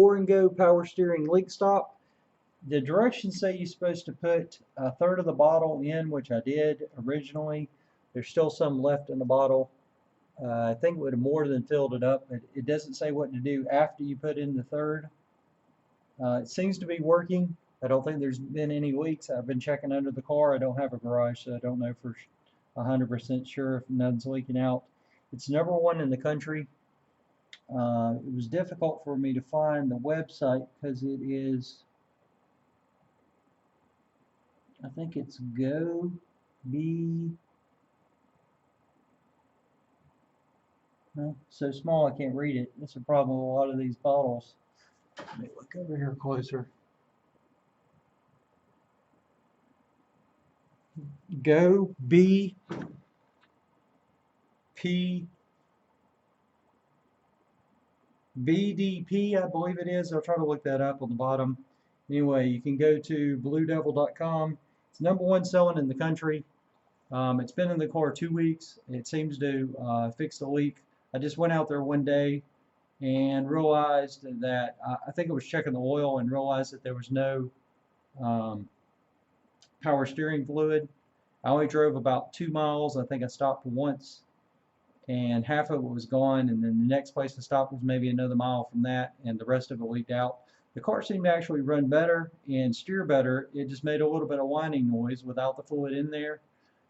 Pour-and-Go Power Steering Leak Stop. The directions say you're supposed to put a third of the bottle in, which I did originally. There's still some left in the bottle. I think it would have more than filled it up, but it doesn't say what to do after you put in the third. It seems to be working. I don't think there's been any leaks. I've been checking under the car. I don't have a garage, so I don't know for 100% sure if nothing's leaking out. It's #1 in the country. It was difficult for me to find the website because it is, I think it's Go Be. Well, so small I can't read it. That's a problem with a lot of these bottles. Let me look over here closer. Go B P BDP, I believe it is. I'll try to look that up on the bottom. Anyway, you can go to bluedevil.com. It's #1 selling in the country. It's been in the car 2 weeks. It seems to fix the leak. I just went out there one day and realized that I think I was checking the oil and realized that there was no power steering fluid. I only drove about 2 miles. I think I stopped once and half of it was gone, and then the next place to stop was maybe another mile from that, and the rest of it leaked out. The car seemed to actually run better and steer better. It just made a little bit of whining noise without the fluid in there.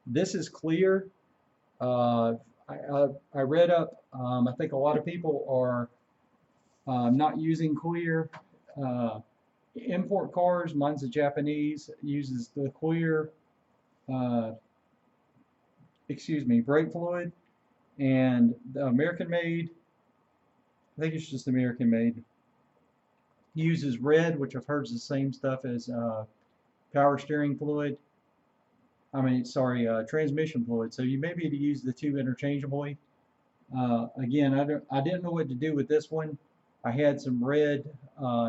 This is clear. I read up, I think a lot of people are not using clear. Import cars, mine's a Japanese, uses the clear, brake fluid. And the American made, I think it's just American made, uses red, which I've heard is the same stuff as power steering fluid. Transmission fluid. So you may be able to use the two interchangeably. Again, I didn't know what to do with this one. I had some red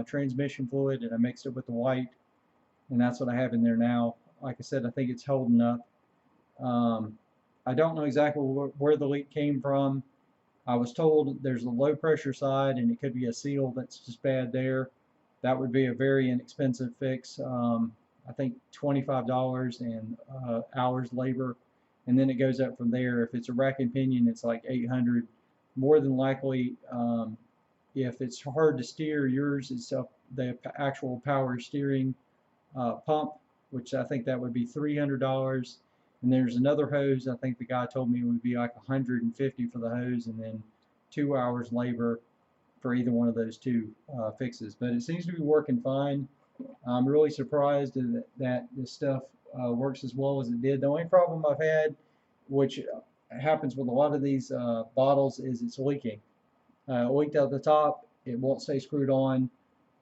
transmission fluid and I mixed it with the white, and that's what I have in there now. Like I said, I think it's holding up. I don't know exactly where the leak came from. I was told there's a low pressure side and it could be a seal that's just bad there. That would be a very inexpensive fix. I think $25 and hours labor, and then it goes up from there. If it's a rack and pinion, it's like 800. More than likely, if it's hard to steer, yours is the actual power steering pump, which I think that would be $300. And there's another hose, I think the guy told me it would be like 150 for the hose, and then 2 hours labor for either one of those two fixes. But it seems to be working fine. I'm really surprised that this stuff works as well as it did. The only problem I've had, which happens with a lot of these bottles, is it's leaking. It leaked out the top. It won't stay screwed on.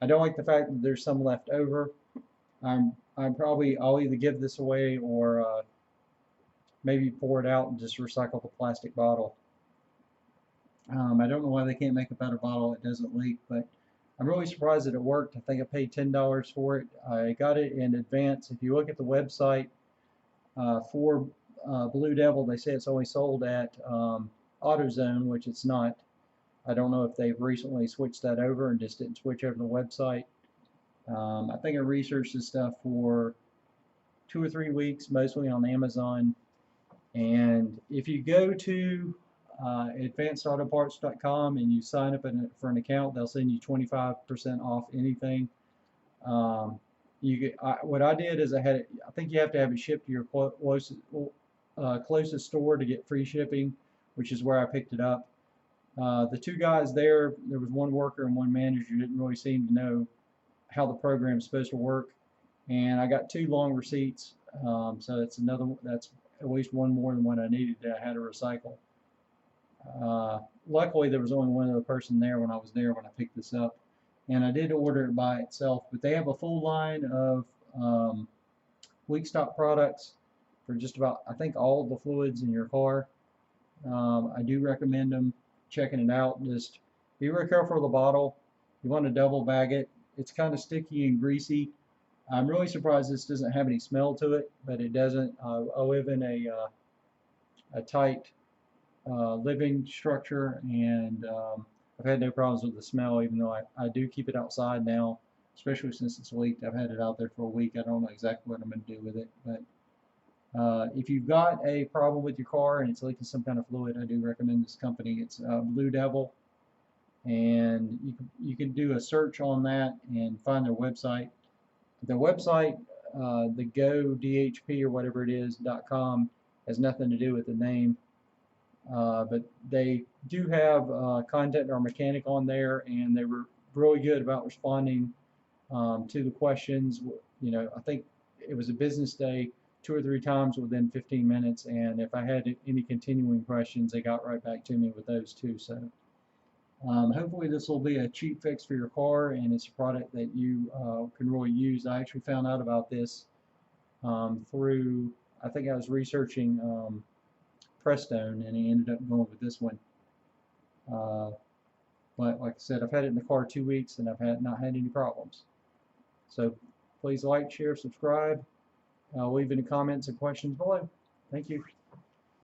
I don't like the fact that there's some left over. I'll either give this away or maybe pour it out and just recycle the plastic bottle. I don't know why they can't make a better bottle that doesn't leak, but I'm really surprised that it worked. I think I paid $10 for it. I got it in advance. If you look at the website for Blue Devil, they say it's only sold at AutoZone, which it's not. I don't know if they've recently switched that over and just didn't switch over the website. I think I researched this stuff for 2 or 3 weeks, mostly on Amazon. And if you go to advancedautoparts.com and you sign up for an account, they'll send you 25% off anything. What I did is I think you have to have it shipped to your closest store to get free shipping, which is where I picked it up. The two guys there was one worker and one manager who didn't really seem to know how the program is supposed to work. And I got 2 long receipts, so that's at least one more than what I needed that I had to recycle. Luckily, there was only one other person there when I was there when I picked this up, and I did order it by itself. But they have a full line of leak stop products for just about, I think, all of the fluids in your car. I do recommend them checking it out. Just be very careful with the bottle. You want to double bag it. It's kind of sticky and greasy. I'm really surprised this doesn't have any smell to it, but it doesn't. I live in a tight living structure, and I've had no problems with the smell, even though I do keep it outside now, especially since it's leaked. I've had it out there for a week. I don't know exactly what I'm going to do with it, but if you've got a problem with your car and it's leaking some kind of fluid, I do recommend this company. It's Blue Devil, and you can do a search on that and find their website. Their website, the GoDHP or whatever it is .com, has nothing to do with the name, but they do have Contact Our Mechanic on there, and they were really good about responding to the questions. You know, I think it was a business day 2 or 3 times within 15 minutes, and if I had any continuing questions, they got right back to me with those too. So hopefully this will be a cheap fix for your car, and it's a product that you can really use. I actually found out about this through, I think I was researching Prestone, and I ended up going with this one. But like I said, I've had it in the car 2 weeks, and I've not had any problems. So please like, share, subscribe. Leave any comments and questions below. Thank you.